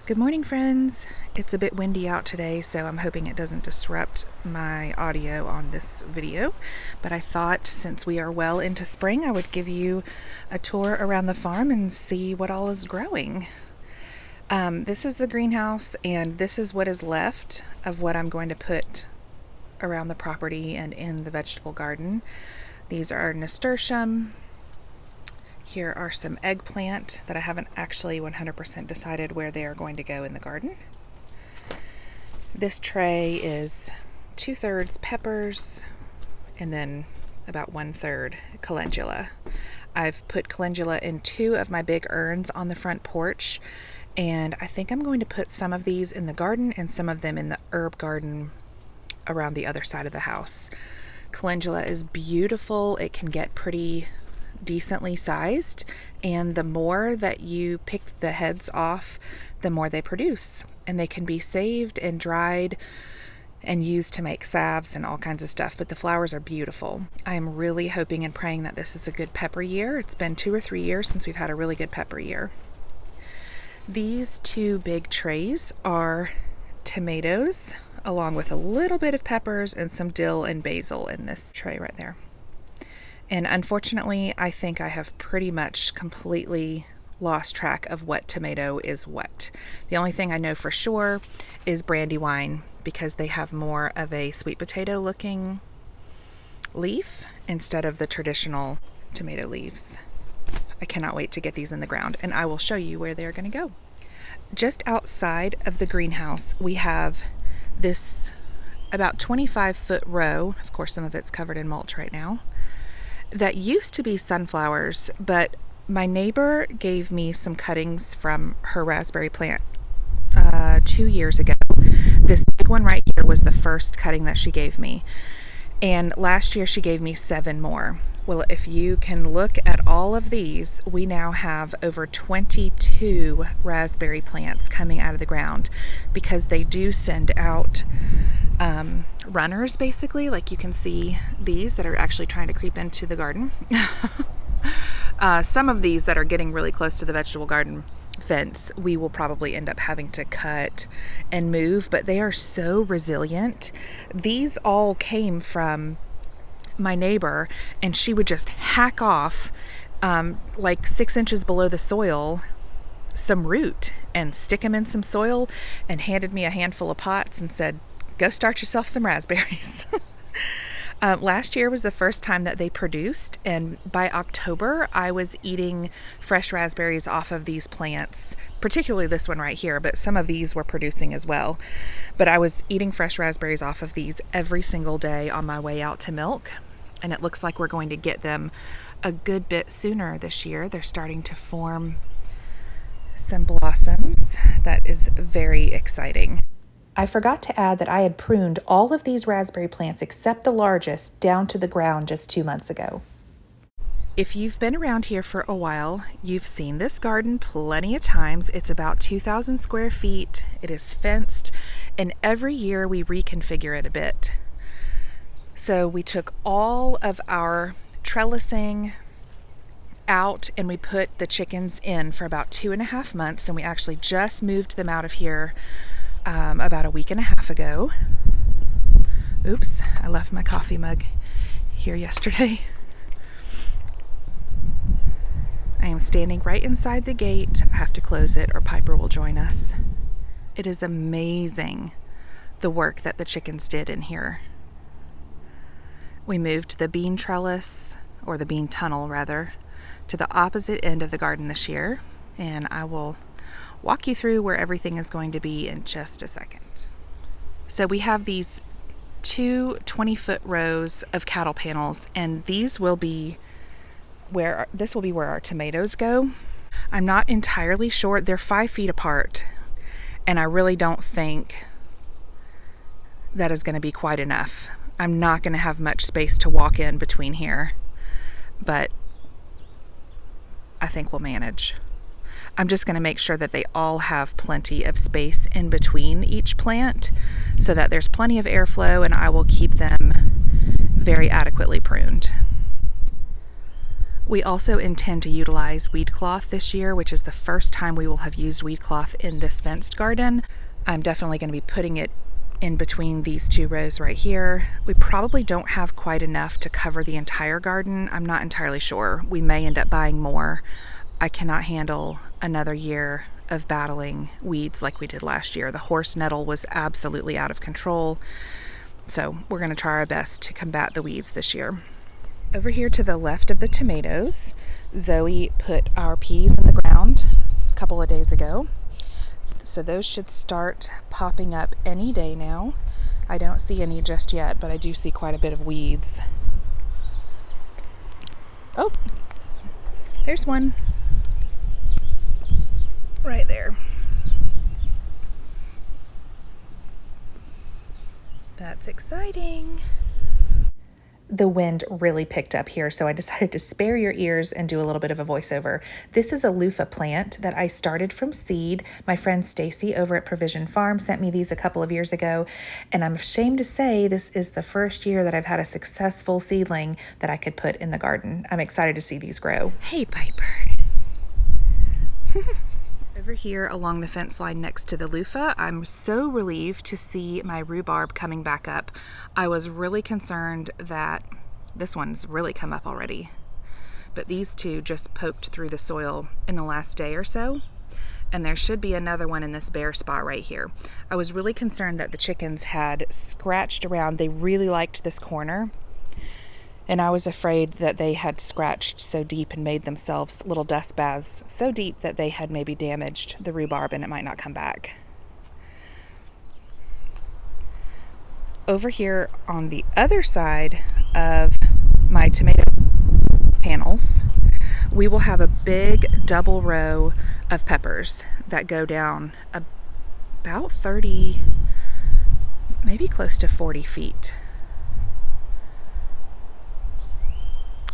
Good morning, friends. It's a bit windy out today, so I'm hoping it doesn't disrupt my audio on this video. But I thought since we are well into spring, I would give you a tour around the farm and see what all is growing. This is the greenhouse, and this is what is left of what I'm going to put around the property and in the vegetable garden. These are nasturtium. Here are some eggplant that I haven't actually 100% decided where they are going to go in the garden. This tray is 2/3 peppers and then about 1/3 calendula. I've put calendula in 2 of my big urns on the front porch, and I think I'm going to put some of these in the garden and some of them in the herb garden around the other side of the house. Calendula is beautiful. It can get pretty decently sized, and the more that you pick the heads off, the more they produce, and they can be saved and dried and used to make salves and all kinds of stuff. But the flowers are beautiful. I am really hoping and praying that this is a good pepper year. It's been 2 or 3 years since we've had a really good pepper year. These 2 big trays are tomatoes along with a little bit of peppers and some dill and basil in this tray right there. And unfortunately, I think I have pretty much completely lost track of what tomato is what. The only thing I know for sure is Brandywine, because they have more of a sweet potato looking leaf instead of the traditional tomato leaves. I cannot wait to get these in the ground, and I will show you where they're going to go. Just outside of the greenhouse, we have this about 25-foot row. Of course, some of it's covered in mulch right now. That used to be sunflowers, but my neighbor gave me some cuttings from her raspberry plant 2 years ago. This big one right here was the first cutting that she gave me. And last year she gave me 7 more. Well, if you can look at all of these, we now have over 22 raspberry plants coming out of the ground, because they do send out runners, basically. Like you can see these that are actually trying to creep into the garden. Some of these that are getting really close to the vegetable garden fence, we will probably end up having to cut and move, but they are so resilient. These all came from my neighbor, and she would just hack off like 6 inches below the soil some root and stick them in some soil, and handed me a handful of pots and said, go start yourself some raspberries. Last year was the first time that they produced, and by October I was eating fresh raspberries off of these plants, particularly this one right here, but some of these were producing as well. But I was eating fresh raspberries off of these every single day on my way out to milk, and it looks like we're going to get them a good bit sooner this year. They're starting to form some blossoms. That is very exciting. I forgot to add that I had pruned all of these raspberry plants except the largest down to the ground just 2 months ago. If you've been around here for a while, you've seen this garden plenty of times. It's about 2,000 square feet. It is fenced, and every year we reconfigure it a bit. So we took all of our trellising out and we put the chickens in for about 2.5 months, and we actually just moved them out of here about a week and a half ago. Oops, I left my coffee mug here yesterday. I am standing right inside the gate. I have to close it or Piper will join us. It is amazing the work that the chickens did in here. We moved the bean trellis, or the bean tunnel rather, to the opposite end of the garden this year, and I will walk you through where everything is going to be in just a second. So we have these 2 20-foot rows of cattle panels, and these will be where our tomatoes go. I'm not entirely sure. They're 5 feet apart, and I really don't think that is going to be quite enough. I'm not going to have much space to walk in between here, but I think we'll manage. I'm just going to make sure that they all have plenty of space in between each plant so that there's plenty of airflow, and I will keep them very adequately pruned. We also intend to utilize weed cloth this year, which is the first time we will have used weed cloth in this fenced garden. I'm definitely going to be putting it in between these 2 rows right here. We probably don't have quite enough to cover the entire garden. I'm not entirely sure. We may end up buying more. I cannot handle another year of battling weeds like we did last year. The horse nettle was absolutely out of control. So we're going to try our best to combat the weeds this year. Over here to the left of the tomatoes, Zoe put our peas in the ground a couple of days ago. So those should start popping up any day now. I don't see any just yet, but I do see quite a bit of weeds. Oh, there's one. Right there. That's exciting. The wind really picked up here, so I decided to spare your ears and do a little bit of a voiceover. This is a loofah plant that I started from seed. My friend Stacy over at Provision Farm sent me these a couple of years ago, and I'm ashamed to say this is the first year that I've had a successful seedling that I could put in the garden. I'm excited to see these grow. Hey, Piper. Over here along the fence line next to the loofah, I'm so relieved to see my rhubarb coming back up. I was really concerned that this one's really come up already, but these 2 just poked through the soil in the last day or so, and there should be another one in this bare spot right here. I was really concerned that the chickens had scratched around. They really liked this corner, and I was afraid that they had scratched so deep and made themselves little dust baths so deep that they had maybe damaged the rhubarb and it might not come back. Over here on the other side of my tomato panels, we will have a big double row of peppers that go down about 30, maybe close to 40 feet.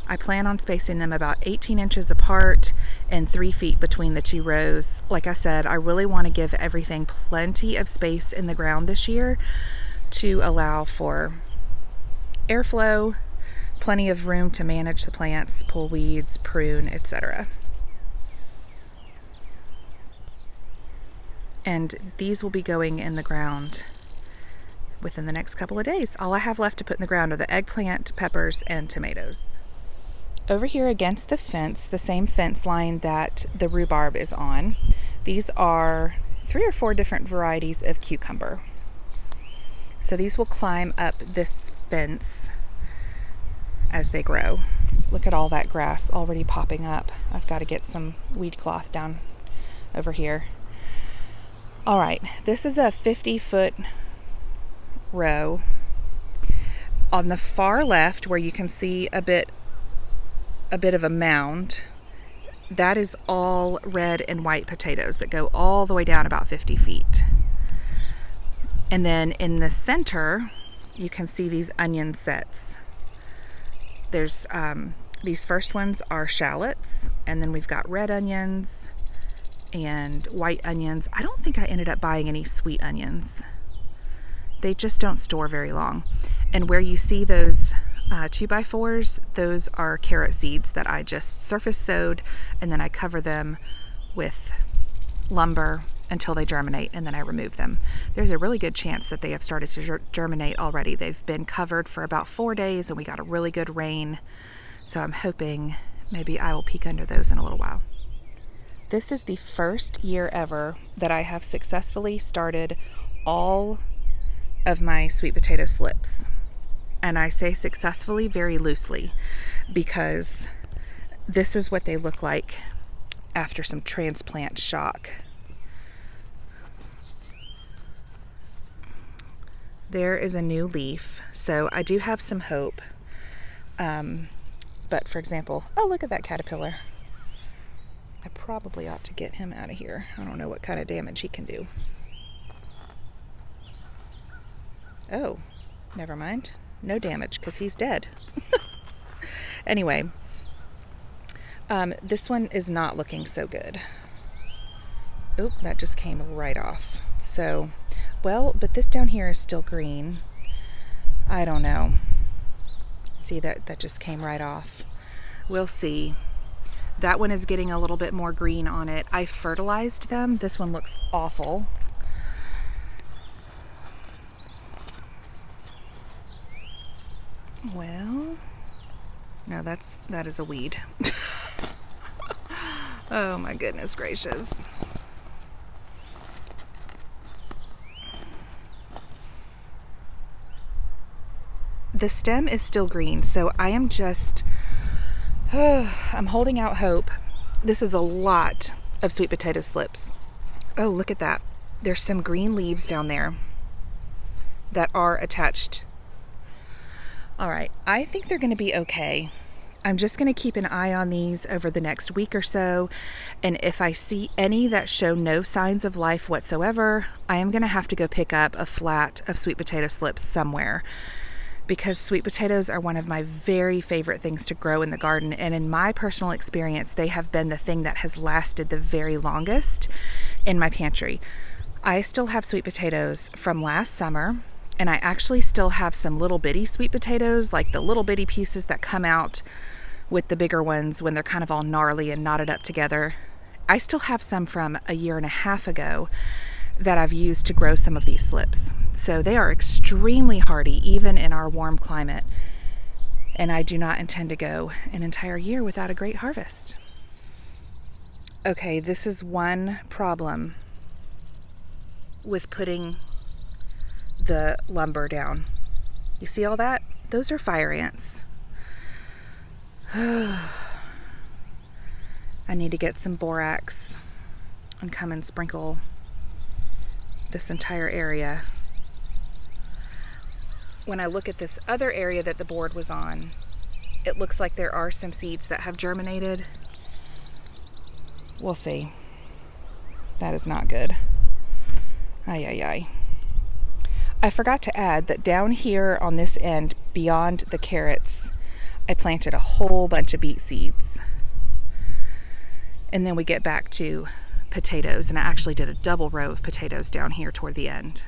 I plan on spacing them about 18 inches apart and 3 feet between the 2 rows. Like I said, I really want to give everything plenty of space in the ground this year to allow for airflow, plenty of room to manage the plants, pull weeds, prune, etc. And these will be going in the ground within the next couple of days. All I have left to put in the ground are the eggplant, peppers, and tomatoes. Over here against the fence, the same fence line that the rhubarb is on, these are 3 or 4 different varieties of cucumber. So these will climb up this fence as they grow. Look at all that grass already popping up. I've got to get some weed cloth down over here. All right, this is a 50-foot row. On the far left, where you can see a bit of a mound, that is all red and white potatoes that go all the way down about 50 feet. And then in the center, you can see these onion sets. There's these first ones are shallots, and then we've got red onions and white onions. I don't think I ended up buying any sweet onions. They just don't store very long. And where you see those 2x4s, those are carrot seeds that I just surface sowed, and then I cover them with lumber until they germinate, and then I remove them. There's a really good chance that they have started to germinate already. They've been covered for about 4 days, and we got a really good rain, so I'm hoping maybe I will peek under those in a little while. This is the first year ever that I have successfully started all of my sweet potato slips. And I say successfully very loosely, because this is what they look like after some transplant shock. There is a new leaf, so I do have some hope. But for example, oh, look at that caterpillar. I probably ought to get him out of here. I don't know what kind of damage he can do. Oh, never mind. No damage, because he's dead. Anyway, this one is not looking so good. Oop, that just came right off. So, well, but this down here is still green. I don't know. See, that just came right off. We'll see. That one is getting a little bit more green on it. I fertilized them. This one looks awful. Well, no, that is a weed. Oh my goodness gracious. The stem is still green, so I am just, I'm holding out hope. This is a lot of sweet potato slips. Oh, look at that. There's some green leaves down there that are attached. All right, I think they're gonna be okay. I'm just gonna keep an eye on these over the next week or so, and if I see any that show no signs of life whatsoever, I am gonna have to go pick up a flat of sweet potato slips somewhere, because sweet potatoes are one of my very favorite things to grow in the garden, and in my personal experience, they have been the thing that has lasted the very longest in my pantry. I still have sweet potatoes from last summer, and I actually still have some little bitty sweet potatoes, like the little bitty pieces that come out with the bigger ones when they're kind of all gnarly and knotted up together. I still have some from a year and a half ago that I've used to grow some of these slips. So they are extremely hardy, even in our warm climate. And I do not intend to go an entire year without a great harvest. Okay, this is one problem with putting the lumber down. You see all that? Those are fire ants. I need to get some borax and come and sprinkle this entire area. When I look at this other area that the board was on, it looks like there are some seeds that have germinated. We'll see. That is not good. Ay, ay, ay. I forgot to add that down here on this end, beyond the carrots, I planted a whole bunch of beet seeds. And then we get back to potatoes, and I actually did a double row of potatoes down here toward the end.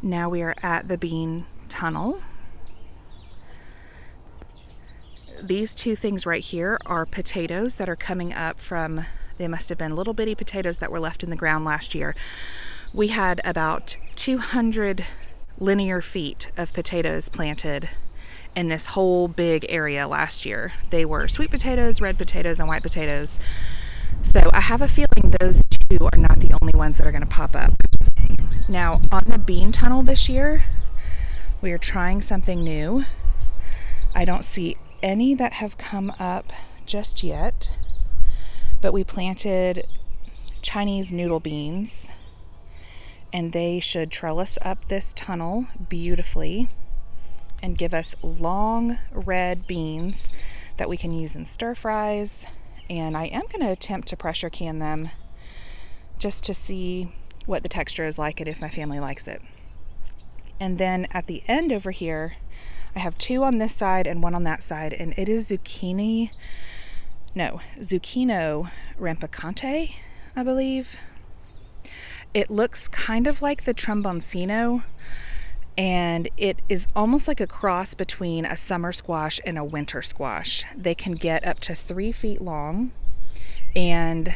Now we are at the bean tunnel. These two things right here are potatoes that are coming up from, they must have been little bitty potatoes that were left in the ground last year. We had about 200 linear feet of potatoes planted in this whole big area last year. They were sweet potatoes, red potatoes, and white potatoes. So I have a feeling those two are not the only ones that are going to pop up. Now, on the bean tunnel this year, we are trying something new. I don't see any that have come up just yet, but we planted Chinese noodle beans, and they should trellis up this tunnel beautifully and give us long red beans that we can use in stir fries. And I am going to attempt to pressure can them just to see what the texture is like and if my family likes it. And then at the end over here, I have two on this side and one on that side, and it is zucchino rampicante, I believe. It looks kind of like the tromboncino, and it is almost like a cross between a summer squash and a winter squash. They can get up to 3 feet long, and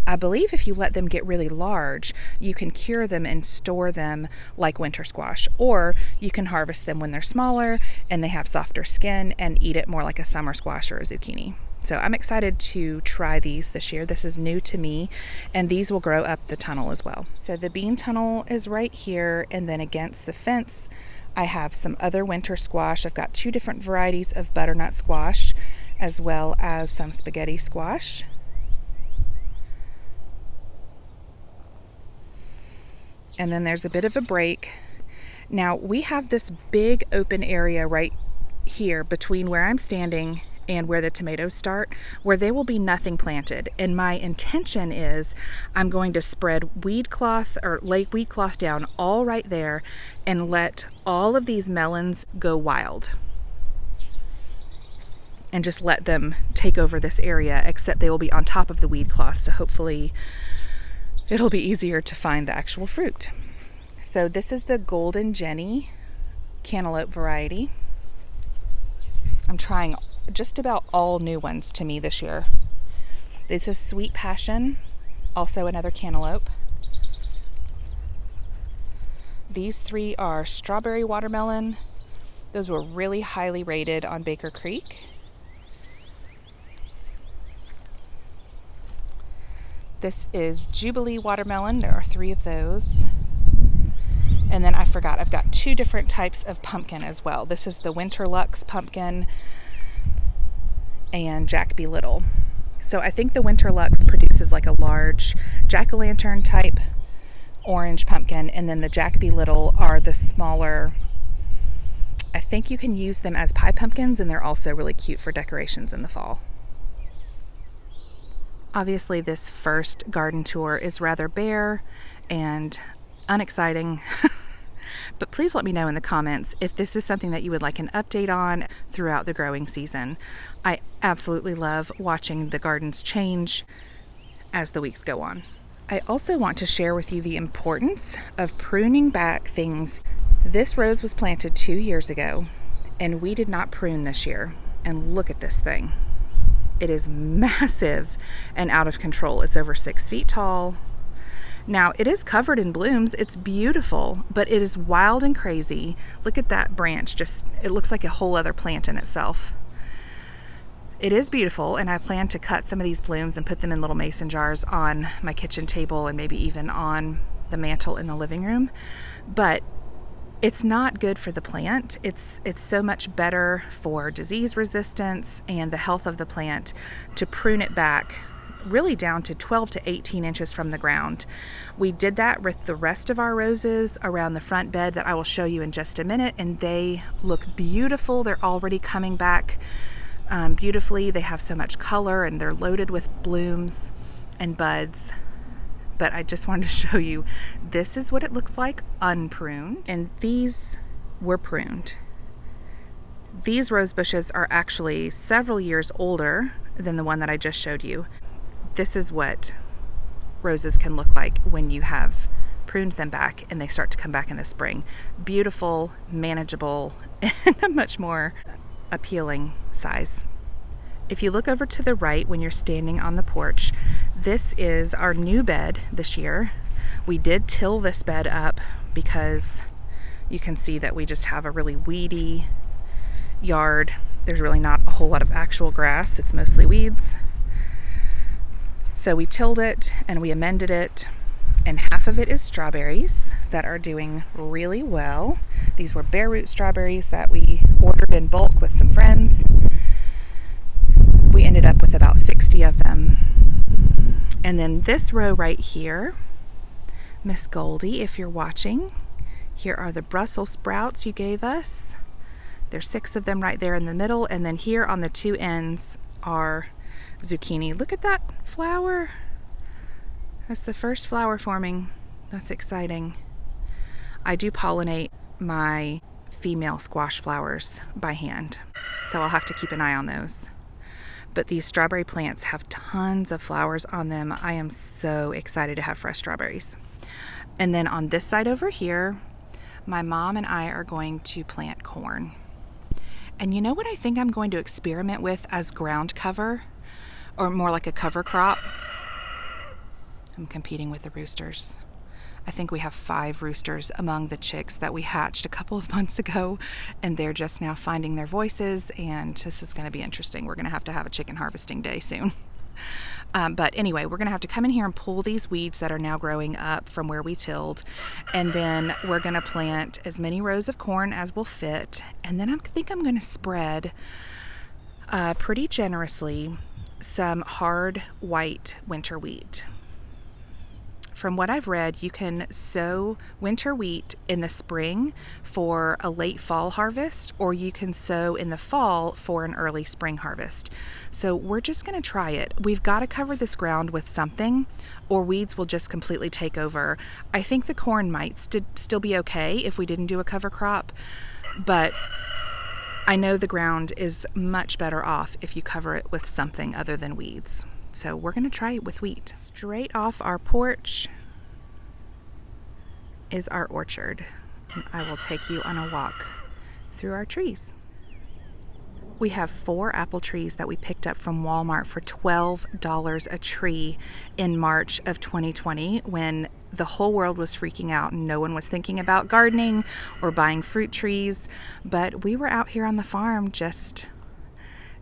I believe if you let them get really large, you can cure them and store them like winter squash, or you can harvest them when they're smaller and they have softer skin and eat it more like a summer squash or a zucchini. So I'm excited to try these this year. This is new to me, and these will grow up the tunnel as well. So the bean tunnel is right here, and then against the fence, I have some other winter squash. I've got 2 different varieties of butternut squash, as well as some spaghetti squash. And then there's a bit of a break. Now we have this big open area right here between where I'm standing and where the tomatoes start, where there will be nothing planted. And my intention is I'm going to spread weed cloth or lay weed cloth down all right there and let all of these melons go wild. And just let them take over this area, except they will be on top of the weed cloth. So hopefully it'll be easier to find the actual fruit. So this is the Golden Jenny cantaloupe variety. I'm trying just about all new ones to me this year. This is Sweet Passion, also another cantaloupe. These 3 are Strawberry Watermelon. Those were really highly rated on Baker Creek. This is Jubilee Watermelon. There are 3 of those. And then I forgot, I've got 2 different types of pumpkin as well. This is the Winterlux pumpkin and Jack Be Little. So I think the Winterlux produces like a large jack-o'-lantern type orange pumpkin, and then the Jack Be Little are the smaller. I think you can use them as pie pumpkins, and they're also really cute for decorations in the fall. Obviously, this first garden tour is rather bare and unexciting, but please let me know in the comments if this is something that you would like an update on throughout the growing season. I absolutely love watching the gardens change as the weeks go on. I also want to share with you the importance of pruning back things. This rose was planted 2 years ago, and we did not prune this year. And look at this thing. It is massive and out of control. It's over 6 feet tall. Now, it is covered in blooms. It's beautiful, but it is wild and crazy. Look at that branch. It looks like a whole other plant in itself. It is beautiful, and I plan to cut some of these blooms and put them in little mason jars on my kitchen table and maybe even on the mantle in the living room. But it's not good for the plant. It's so much better for disease resistance and the health of the plant to prune it back really down to 12 to 18 inches from the ground. We did that with the rest of our roses around the front bed that I will show you in just a minute, and they look beautiful. They're already coming back beautifully. They have so much color and they're loaded with blooms and buds. But I just wanted to show you, this is what it looks like unpruned. And these were pruned. These rose bushes are actually several years older than the one that I just showed you. This is what roses can look like when you have pruned them back and they start to come back in the spring. Beautiful, manageable, and a much more appealing size. If you look over to the right when you're standing on the porch, this is our new bed this year. We did till this bed up because you can see that we just have a really weedy yard. There's really not a whole lot of actual grass. It's mostly weeds. So we tilled it and we amended it, and half of it is strawberries that are doing really well. These were bare root strawberries that we ordered in bulk with some friends. We ended up with about 60 of them. And then this row right here, Miss Goldie, if you're watching, here are the Brussels sprouts you gave us. There's 6 of them right there in the middle, and then here on the 2 ends are zucchini. Look at that flower. That's the first flower forming. That's exciting. I do pollinate my female squash flowers by hand, so I'll have to keep an eye on those. But these strawberry plants have tons of flowers on them. I am so excited to have fresh strawberries. And then on this side over here, my mom and I are going to plant corn. And you know what I think I'm going to experiment with as ground cover, or more like a cover crop? I'm competing with the roosters. I think we have 5 roosters among the chicks that we hatched a couple of months ago, and they're just now finding their voices, and this is going to be interesting. We're going to have a chicken harvesting day soon. But anyway, we're going to have to come in here and pull these weeds that are now growing up from where we tilled, and then we're going to plant as many rows of corn as will fit, and then I think I'm going to spread pretty generously some hard white winter wheat. From what I've read, you can sow winter wheat in the spring for a late fall harvest, or you can sow in the fall for an early spring harvest. So we're just going to try it. We've got to cover this ground with something, or weeds will just completely take over. I think the corn might still be okay if we didn't do a cover crop, but I know the ground is much better off if you cover it with something other than weeds. So we're going to try it with wheat. Straight off our porch is our orchard. And I will take you on a walk through our trees. We have 4 apple trees that we picked up from Walmart for $12 a tree in March of 2020 when the whole world was freaking out and no one was thinking about gardening or buying fruit trees. But we were out here on the farm just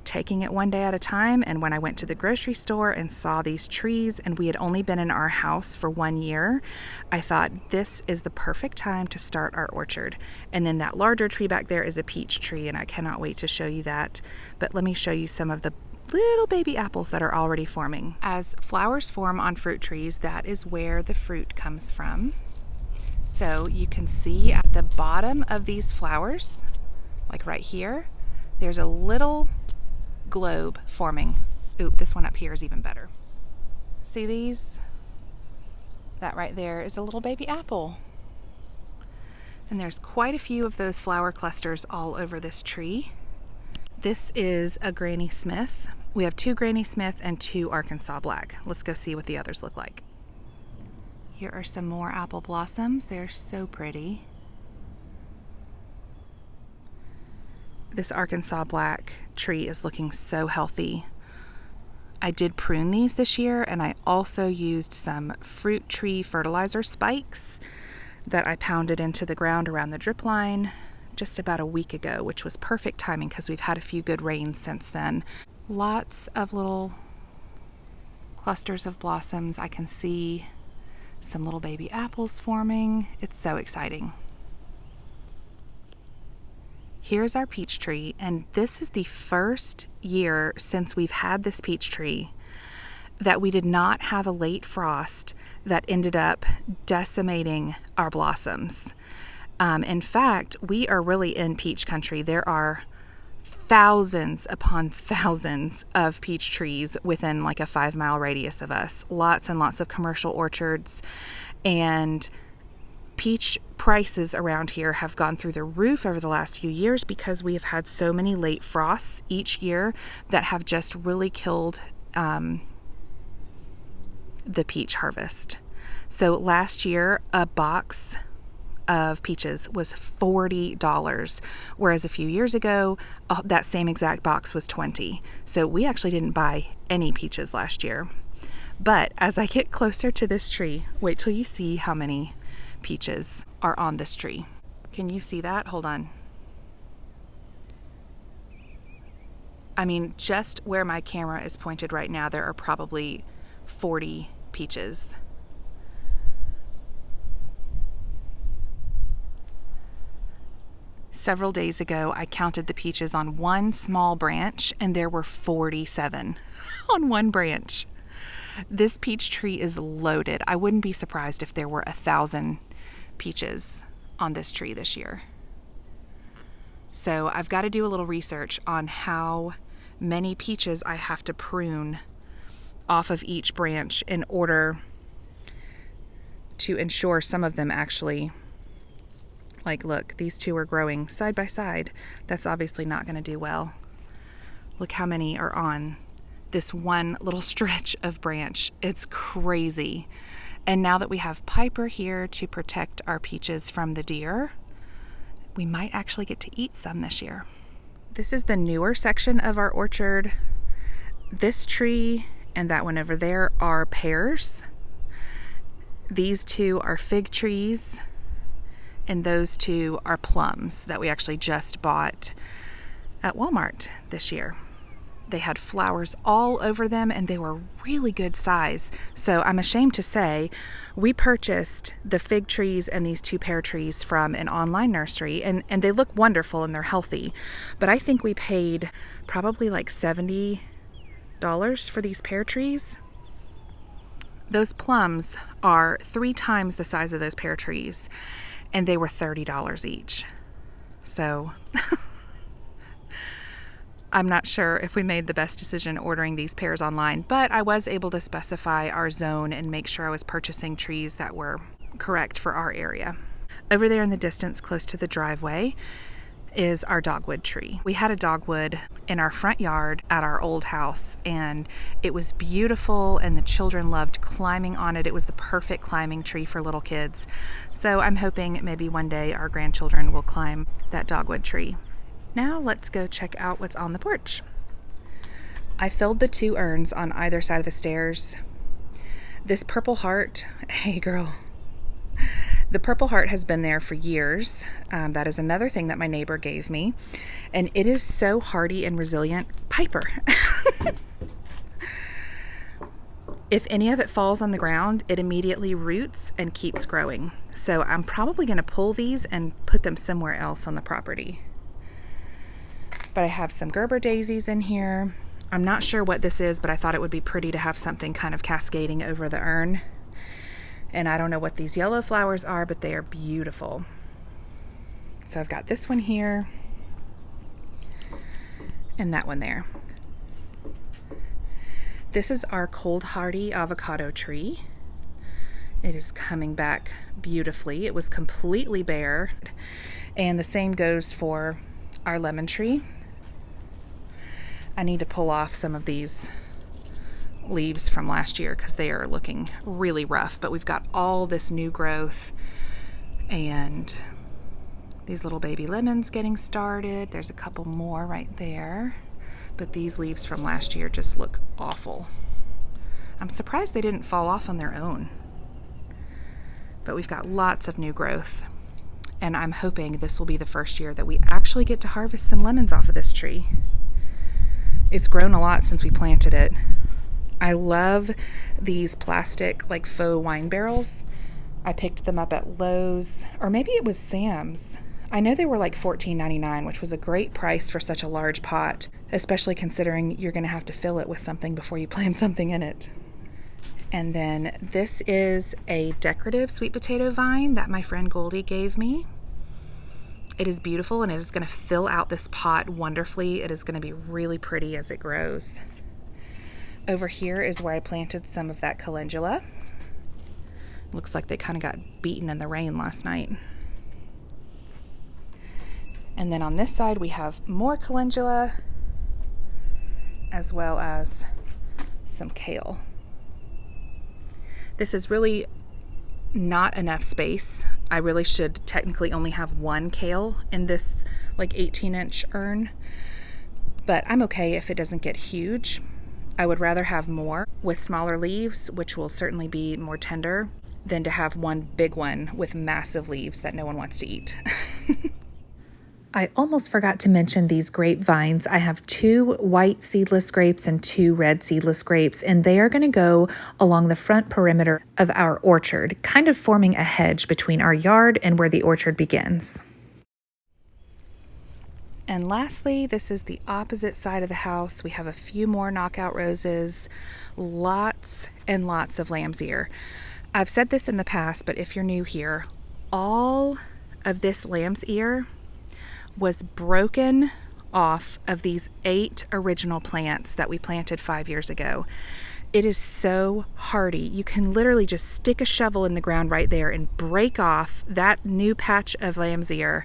taking it one day at a time, and when I went to the grocery store and saw these trees, and we had only been in our house for 1 year, I thought this is the perfect time to start our orchard. And then that larger tree back there is a peach tree, and I cannot wait to show you that. But let me show you some of the little baby apples that are already forming. As flowers form on fruit trees, that is where the fruit comes from. So you can see at the bottom of these flowers, like right here, there's a little globe forming. Oop, this one up here is even better. See these? That right there is a little baby apple. And there's quite a few of those flower clusters all over this tree. This is a Granny Smith. We have 2 Granny Smith and 2 Arkansas Black. Let's go see what the others look like. Here are some more apple blossoms. They're so pretty. This Arkansas Black tree is looking so healthy. I did prune these this year, and I also used some fruit tree fertilizer spikes that I pounded into the ground around the drip line just about a week ago, which was perfect timing because we've had a few good rains since then. Lots of little clusters of blossoms. I can see some little baby apples forming. It's so exciting. Here's our peach tree, and this is the first year since we've had this peach tree that we did not have a late frost that ended up decimating our blossoms. In fact, we are really in peach country. There are thousands upon thousands of peach trees within like a 5-mile radius of us. Lots and lots of commercial orchards, and peach prices around here have gone through the roof over the last few years because we have had so many late frosts each year that have just really killed the peach harvest. So last year, a box of peaches was $40, whereas a few years ago, that same exact box was $20. So we actually didn't buy any peaches last year. But as I get closer to this tree, wait till you see how many peaches are on this tree. Can you see that? Hold on. I mean, just where my camera is pointed right now, there are probably 40 peaches. Several days ago, I counted the peaches on one small branch, and there were 47 on one branch. This peach tree is loaded. I wouldn't be surprised if there were 1,000 peaches on this tree this year. So I've got to do a little research on how many peaches I have to prune off of each branch in order to ensure some of them actually, like, look, these two are growing side by side. That's obviously not going to do well. Look how many are on this one little stretch of branch. It's crazy. And now that we have Piper here to protect our peaches from the deer, we might actually get to eat some this year. This is the newer section of our orchard. This tree and that one over there are pears. These 2 are fig trees, and those 2 are plums that we actually just bought at Walmart this year. They had flowers all over them, and they were really good size. So I'm ashamed to say we purchased the fig trees and these 2 pear trees from an online nursery, and they look wonderful and they're healthy. But I think we paid probably like $70 for these pear trees. Those plums are 3 times the size of those pear trees, and they were $30 each. So I'm not sure if we made the best decision ordering these pears online, but I was able to specify our zone and make sure I was purchasing trees that were correct for our area. Over there in the distance, close to the driveway, is our dogwood tree. We had a dogwood in our front yard at our old house, and it was beautiful, and the children loved climbing on it. It was the perfect climbing tree for little kids. So I'm hoping maybe one day our grandchildren will climb that dogwood tree. Now let's go check out what's on the porch. I filled the 2 urns on either side of the stairs. This purple heart, hey girl, the purple heart has been there for years. That is another thing that my neighbor gave me, and it is so hardy and resilient. Piper. If any of it falls on the ground, it immediately roots and keeps growing. So I'm probably going to pull these and put them somewhere else on the property. But I have some Gerber daisies in here. I'm not sure what this is, but I thought it would be pretty to have something kind of cascading over the urn. And I don't know what these yellow flowers are, but they are beautiful. So I've got this one here and that one there. This is our cold hardy avocado tree. It is coming back beautifully. It was completely bare. And the same goes for our lemon tree. I need to pull off some of these leaves from last year because they are looking really rough, but we've got all this new growth and these little baby lemons getting started. There's a couple more right there, but these leaves from last year just look awful. I'm surprised they didn't fall off on their own, but we've got lots of new growth, and I'm hoping this will be the first year that we actually get to harvest some lemons off of this tree. It's grown a lot since we planted it. I love these plastic like faux wine barrels. I picked them up at Lowe's, or maybe it was Sam's. I know they were like $14.99, which was a great price for such a large pot, especially considering you're going to have to fill it with something before you plant something in it. And then this is a decorative sweet potato vine that my friend Goldie gave me. It is beautiful, and it is going to fill out this pot wonderfully. It is going to be really pretty as it grows. Over here is where I planted some of that calendula. Looks like they kind of got beaten in the rain last night. And then on this side we have more calendula as well as some kale. This is really not enough space. I really should technically only have 1 kale in this like 18-inch urn, but I'm okay if it doesn't get huge. I would rather have more with smaller leaves, which will certainly be more tender, than to have one big one with massive leaves that no one wants to eat. I almost forgot to mention these grapevines. I have 2 white seedless grapes and 2 red seedless grapes, and they are going to go along the front perimeter of our orchard, kind of forming a hedge between our yard and where the orchard begins. And lastly, this is the opposite side of the house. We have a few more knockout roses, lots and lots of lamb's ear. I've said this in the past, but if you're new here, all of this lamb's ear was broken off of these 8 original plants that we planted 5 years ago. It is so hardy. You can literally just stick a shovel in the ground right there and break off that new patch of lamb's ear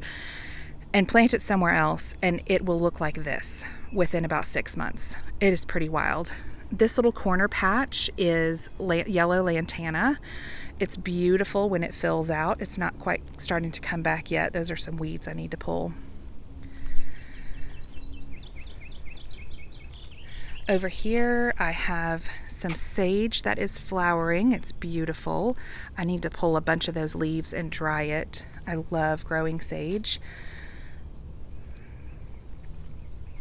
and plant it somewhere else, and it will look like this within about 6 months. It is pretty wild. This little corner patch is yellow lantana. It's beautiful when it fills out. It's not quite starting to come back yet. Those are some weeds I need to pull. Over here I have some sage that is flowering. It's beautiful. I need to pull a bunch of those leaves and dry it. I love growing sage.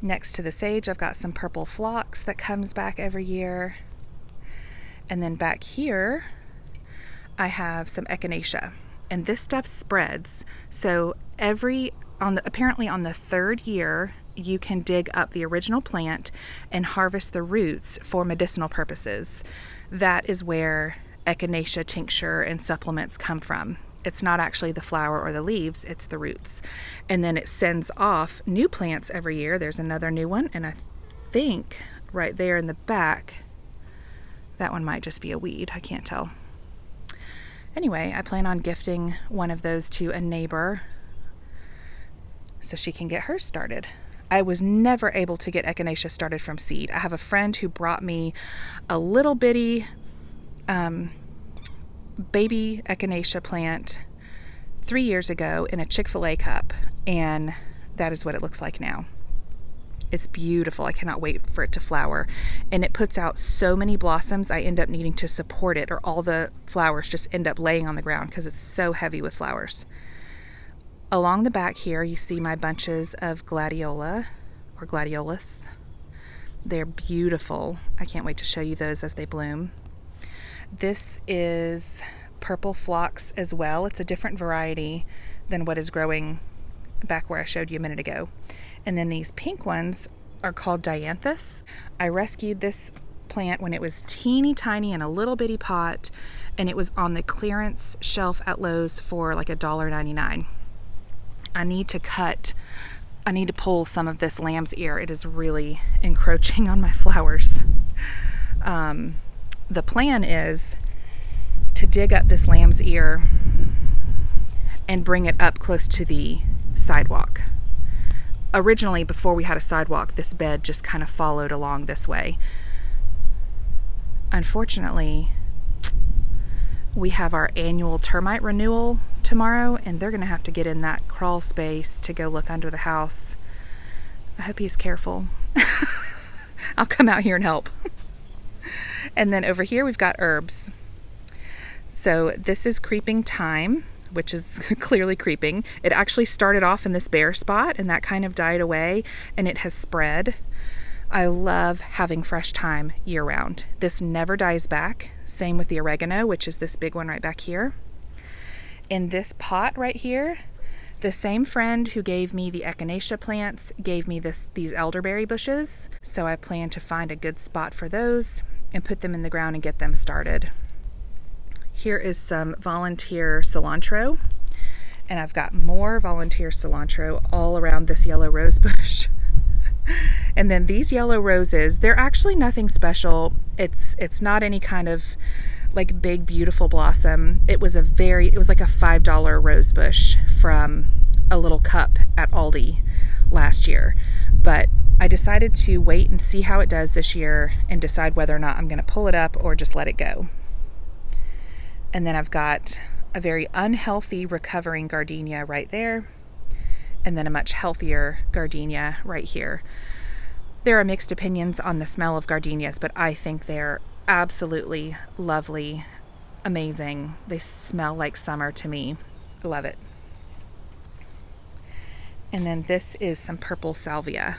Next to the sage, I've got some purple phlox that comes back every year. And then back here, I have some echinacea. And this stuff spreads. So apparently on the 3rd year, you can dig up the original plant and harvest the roots for medicinal purposes. That is where echinacea tincture and supplements come from. It's not actually the flower or the leaves, it's the roots. And then it sends off new plants every year. There's another new one, and I think right there in the back, that one might just be a weed. I can't tell. Anyway, I plan on gifting one of those to a neighbor so she can get hers started. I was never able to get echinacea started from seed. I have a friend who brought me a little bitty baby echinacea plant 3 years ago in a Chick-fil-A cup, and that is what it looks like now. It's beautiful. I cannot wait for it to flower. And it puts out so many blossoms, I end up needing to support it, or all the flowers just end up laying on the ground because it's so heavy with flowers. Along the back here, you see my bunches of gladiola or gladiolus. They're beautiful. I can't wait to show you those as they bloom. This is purple phlox as well. It's a different variety than what is growing back where I showed you a minute ago. And then these pink ones are called dianthus. I rescued this plant when it was teeny tiny in a little bitty pot, and it was on the clearance shelf at Lowe's for like $1.99. I need to pull some of this lamb's ear. It is really encroaching on my flowers. The plan is to dig up this lamb's ear and bring it up close to the sidewalk. Originally, before we had a sidewalk, this bed just kind of followed along this way. Unfortunately, we have our annual termite renewal tomorrow, and they're going to have to get in that crawl space to go look under the house. I hope he's careful. I'll come out here and help. And then over here we've got herbs. So this is creeping thyme, which is clearly creeping. It actually started off in this bare spot and that kind of died away, and it has spread. I love having fresh thyme year round. This never dies back. Same with the oregano, which is this big one right back here. In this pot right here, the same friend who gave me the echinacea plants gave me these elderberry bushes. So I plan to find a good spot for those and put them in the ground and get them started. Here is some volunteer cilantro, and I've got more volunteer cilantro all around this yellow rose bush. And then these yellow roses, they're actually nothing special. It's not any kind of like big beautiful blossom. It was like a $5 rose bush from a little cup at Aldi last year. But I decided to wait and see how it does this year and decide whether or not I'm going to pull it up or just let it go. And then I've got a very unhealthy recovering gardenia right there, and then a much healthier gardenia right here. There are mixed opinions on the smell of gardenias, but I think they're absolutely lovely, amazing. They smell like summer to me. I love it. And then this is some purple salvia.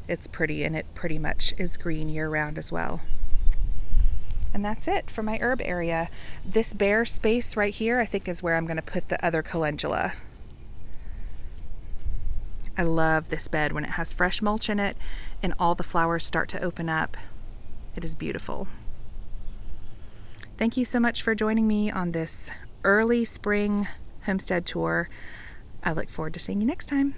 It's pretty, and it pretty much is green year round as well. And that's it for my herb area. This bare space right here, I think, is where I'm going to put the other calendula. I love this bed when it has fresh mulch in it and all the flowers start to open up. It is beautiful. Thank you so much for joining me on this early spring homestead tour. I look forward to seeing you next time.